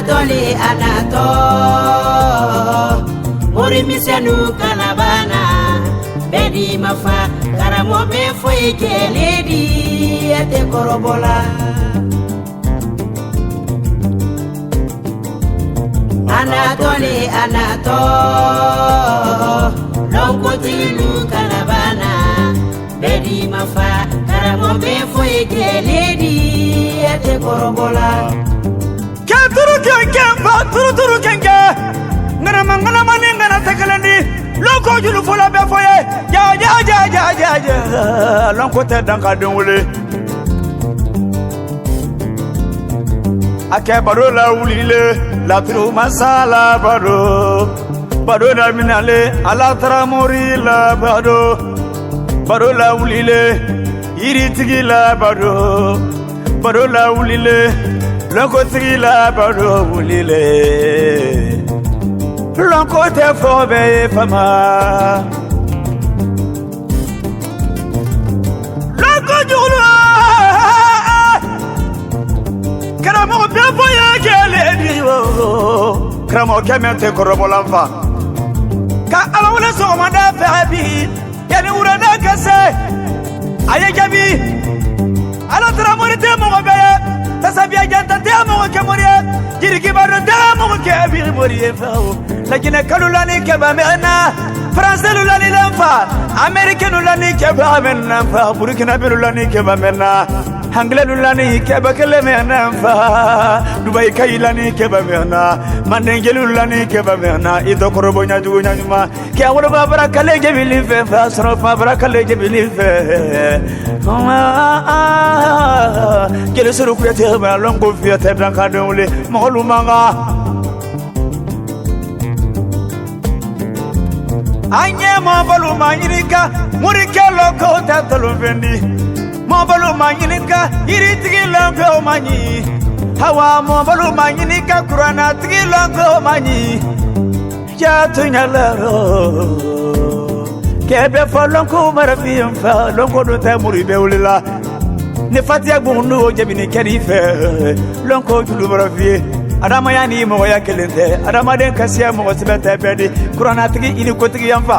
Anatoli anato Mori misenu kanabana Bedi mafa Karamo be foi keledi Ate korobola Anatoli anato Lonkotilu kanabana Bedi mafa Karamo be foi keledi Ate korobola Turu kenga ngana mani ngana takalandi loko julu fola be foye ja lonko te danka donwule ake baro la wulile la turu masala baro na minale ala tramori la baro la wulile iritigi la baro la wulile Lonko trila baro wulile Lonko te fobe fama Lonko jula Karamo befo ya gele diwo Karamo kemente korobolanfa Ka awole so manda fabi Yani urana kase Aye jabi Ala tramori te mo be Tasabia janta demo ke morie jiriki baro demo ke bir morie fao lakini kalulani ke ba mena France lulani lanfa America lulani ke ba mena fa Burkina Faso lulani ke ba mena Angle lulani ke ba kele mena fa Dubai kailani ke ba mena Mandenge lulani ke ba mena ido korobonya jugunya nyuma ke awolo ba barakale je bilife fa sro fa barakale je bilife Kele suru kuyate ba longo fiate danka donle mogolu manga Anye mobolu manyinika murike loko tatalo vendi mobolu manyinika iritigi longo manyi hawa mobolu manyinika kurana tigi longo manyi ya tunyalaro kebe folonko marafiyam fa longo do tamuri bewlila ne fatia gunu jabini karife lonko julu marafie adama yani mo ya kelente adama den kasiya mo sibata bedi kurana tigi ini ko tigi yamfa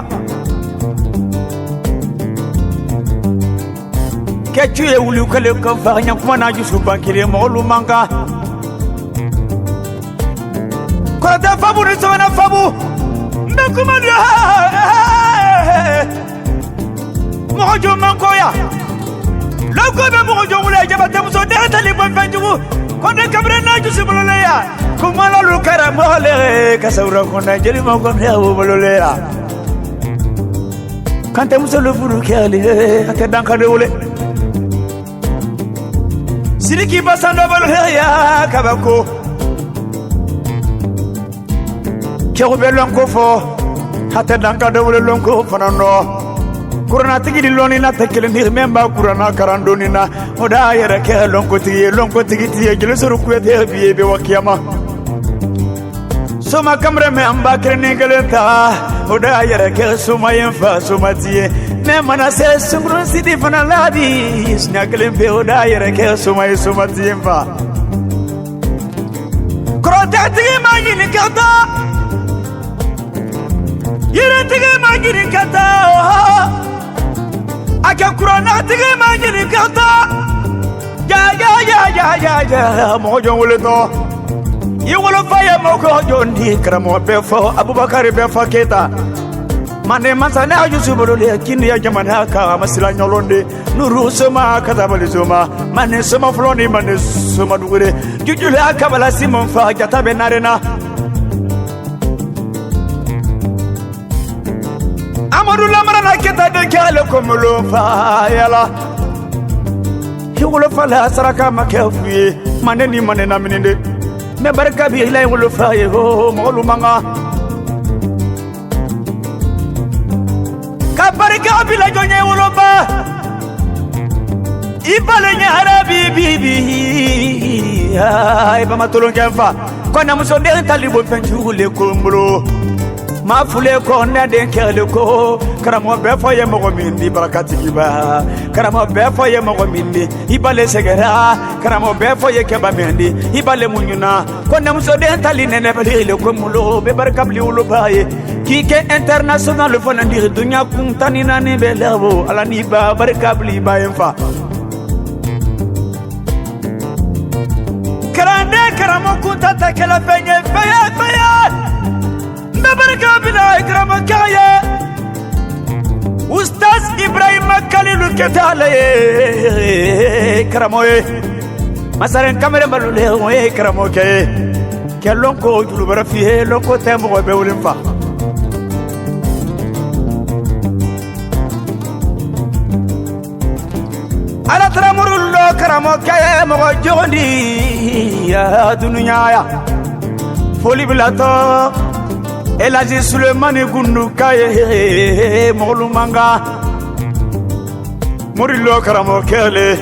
kechu ye wulu kale ko fa nya kuma na jusu bankire mo lu manga ko da fabu ni so na fabu ndakuma dia mo jo manko ya Loko be mo jo wula jabata muso de tali bon fanjugo konde kabre na ju sibulole ya kumala lu kara mole kasawra konda jeli mo kon ya bulole ya kante muso lu furu kali ate danka de wule siriki basando bol ya kabako kero be lonko fo ate danka de wule lonko fanano Kurana tigi di loni na tekele ni memba kurana karandoni na oda yere ke lonko tigi tiye gele suru kuete biye be wakiyama Soma kamre me amba krene geleta oda yere ke suma yenfa suma tiye me mana se sumru sidi fana ladi snakle be oda yere ke suma tiye fa Kurota tigi magini kata Yere tigi magini kata Aka kurana tigi magini kata Ja mojo wuleto Yi wolo faye moko jondi kramo befo Abubakar befo keta Mane masana yusubulu le kindi ya jamana ka masila nyolonde nuru soma katabali soma mane soma floni mane soma dugure jujule akabala simon fa jata benarena Amadu lamara keta de kale komolo fa yala Hiwolo fa la saraka makefi mane ni mane na mininde me barka bi ila wolo fa ho molu manga Kabarika bila jonye wolo ba Ibale nyara bibi ay ba matolonga fa kona musonde talibo penjule kombro Mafule ko na den kele ko Karamo bɛɛ fɔ ye mɔgɔ min di barakatigiba Karamo bɛɛ fɔ ye mɔgɔ min di I b'ale sɛgɛra Karamo bɛɛ fɔ ye kɛba min di I b'ale muɲuna ko nɛmusoden tali nɛnɛbali le ko mulo bɛ barika bili woloba ye k'i kɛ international fana di dunya kun tan ni naani bɛ labo ala ni ba barika bili ba ye fa Karande Karamo kunta ta kɛlɛ fɛn ye fɛn bɛ barika bili Karamo kɛye Ustaz Ibrahim Kalilu Ketale Karamo ye Masaren kamere balule ye Karamo ke lonko julu bara fiye lonko te mo be wulin fa Ala tramurullo Karamo ke mo jondi ya dunya ya foli bilato Elaji Sulemani Gundu kaye Moglumanga Murillo Karamo kele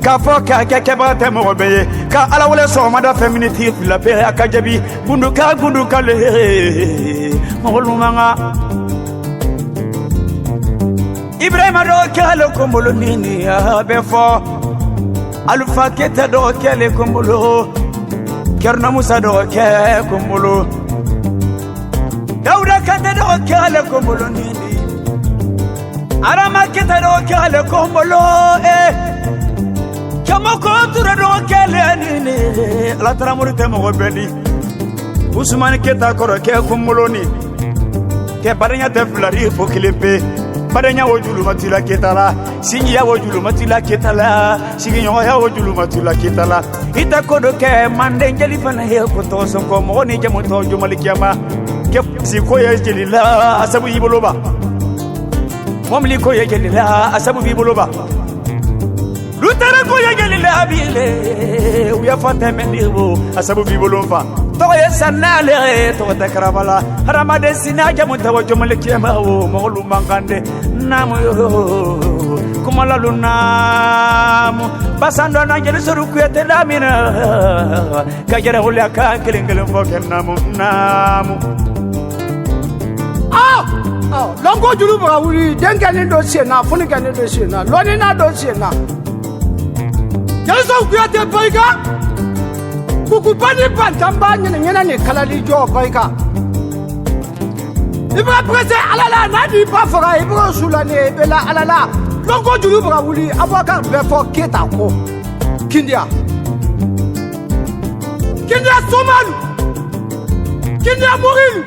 Kafoka kebate mobe ka ala wala so mada feminity la pe akajabi gundu kale Moglumanga Ibrahima do kele kombolo nini abefo Alfa kete do kele kombolo Kerna Musa do kele kombolo Dauda kata do kale kombolo nini Arama kata do kale kombolo Kama kontura do kale nini La tramuri temo gobeli Usman keta koro ke kombolo ni Ke baranya te flari fo kilimpe Baranya wojulu matila ketala Singi ya wojulu matila ketala Singi nyonga ya wojulu matila ketala Ita kodo ke mande njeli fana he koto sonko Mwoni jamuto jumalikiama Si koye jelila asabu iboloba Momli koye jelila asabu iboloba Lutara koye jelila bile Uya fata mendibo asabu ibolomfa Toye sanale to takrabala Ramade sinaja mutawajo malikiama Moglu mangande namu Kumala lunamu Basando na jeli soru kuyete lamina Kajara hulia kankilingilim foken namu Longo julu bra wuri dengani dossier na funi gani dossier na loni na dossier na Jaliso kuyate baika Kukupani bantamba nyena ni kalali jo baika Ibra prese alala na di pa fora ibra sulane bela alala Longo julu bra wuri abaka befo keta ko Kindia Somalu Kindia Morilu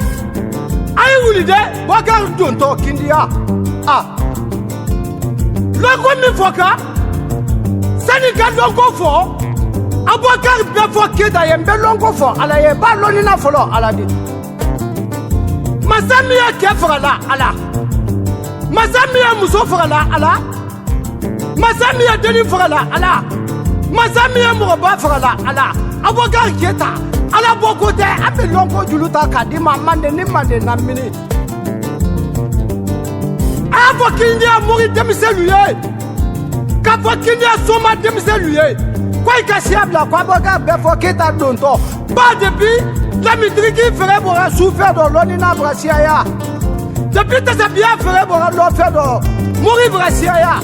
Ayi wuli de wakar donto kindia Longo mi foka Sani ka longo fo Abakar be fo keda yembe longo fo ala ye ba loni na folo ala di Masami ya kefra la ala Masami ya muso fra la ala Masami ya deni fra la ala Masami ya moroba fra la ala Abakar keta ala boko de abe longo juluta kadima mande ni mande na mini Avo kindia mori demiseluye Kafo kindia soma demiseluye Kwa ikasiabla kwa boga befo kita donto Ba depuis la mitriki fere bora souffert de l'oni na brasiaya Depuis ta bien fere bora lo fait de mori brasiaya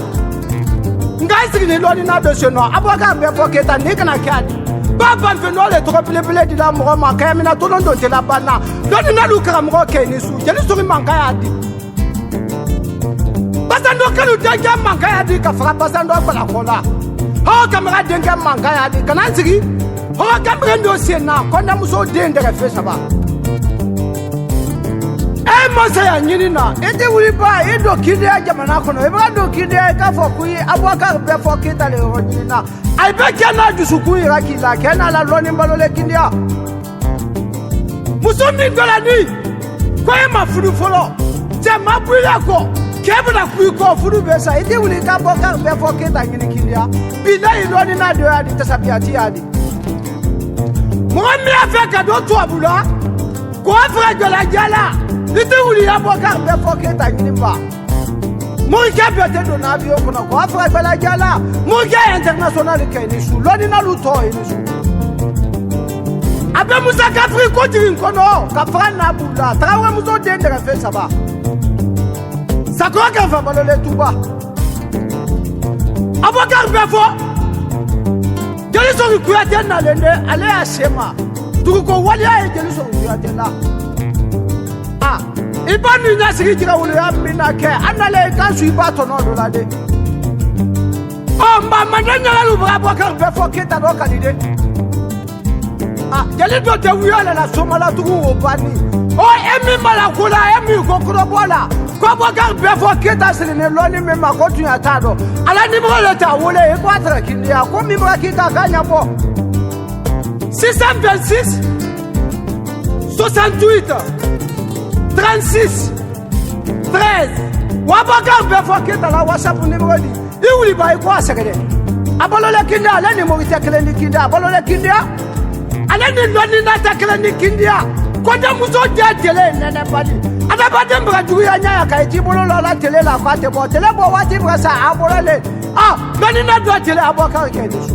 Ngai ni l'oni na de chez nous aboga befo kita nikana kadi Baba veno le trople di la moma kamina tonondo de la bana doni na lukara mro keni su jeli suri mangaya di Basando kalu denga mangaya di ka fra basando bala kola Ho kamera denga mangaya di kana sigi ho kamera ndo sena kona muso dende ka fesa ba Masa ya nyini na ete wuri ba edo kide jamana kono e do kide ka fo kuyi abwaka be fo kita le nyini na ai be kana dusuku ira kila kana la loni balole kindia musumi golani ko e ma furu folo je ma buya ko kebula kuyi ko furu be sa ete wuri ka boka be fo kita nyini kindia bila iloni na do adi tasabiati adi mo mi afeka do to abula ko afra gola jala Ite wuli ya boka be foketa nyimba. Munga bete do na bio kuna ko afra bela jala. Munga international ke ni su loni na luto ni su. Abe musa ka fri ko jiri kono ka fra na bula. Trawe muso de ndere fe saba. ça croit qu'elle va baloler tout bas. Avocat Befo, jeli so kuyate na lende ale asema. Tuko walia e jeli so kuyate la. Ah, ibani na sigi jira wulu ya mina ke anale kan su iba to no do la de. Oh mama nanya lu Avocat Befo kita do kalide. Ah, jeli do te wuyale la soma la tuku obani. Oh emi mala kula emi kokoro bola. Avocat Befo kita sene loni me makotu ya tado. Ala numéro le ta wole e kwatra kindia ko mi bra kita ganya bo 626 68 36 13 Avocat Befo kita la WhatsApp numéro di iwuli ba ko asegede abolole kindia ala ni mo itekele ni kindia abolole kindia ala ni loni na tekele ni kindia ko de muso jele nene bali ada badem bra duya nya ka ejibolo la tele la kwate bo tele bo wati bra sa abolole ah loni na do tele Avocat ke disu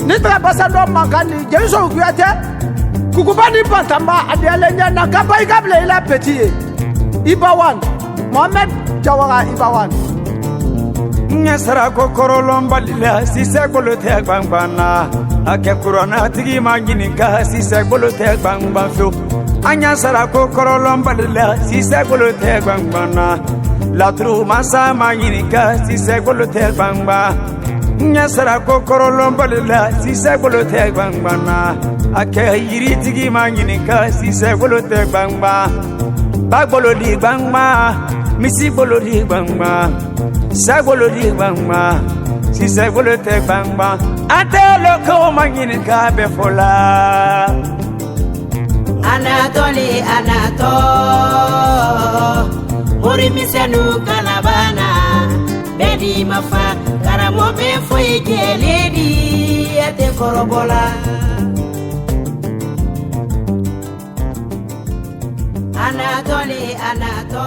ni tra basado mangani jeso kuyate kukubani pantamba adiale nya na kabai kable ila petit Ibawan Mohamed Jawara Ibawan Nyasara ko korolom balila sise golote gbangbana ake kurana tigi magini ka sise golote gbangban fo anyasara ko korolom balila sise golote gbangbana latru masa magini ka sise golote gbangba nyasara ko korolom balila sise golote gbangbana ake yiri tigi magini ka sise golote gbangba bagbolo di gbangba misi bolo di gbangba sagolo di gbangba si sagolo te gbangba atelo ko mangini ka be fola Anatoli anato muri misenu kalabana bedi mafa karamo be foye geledi ate korobola Anatoli anato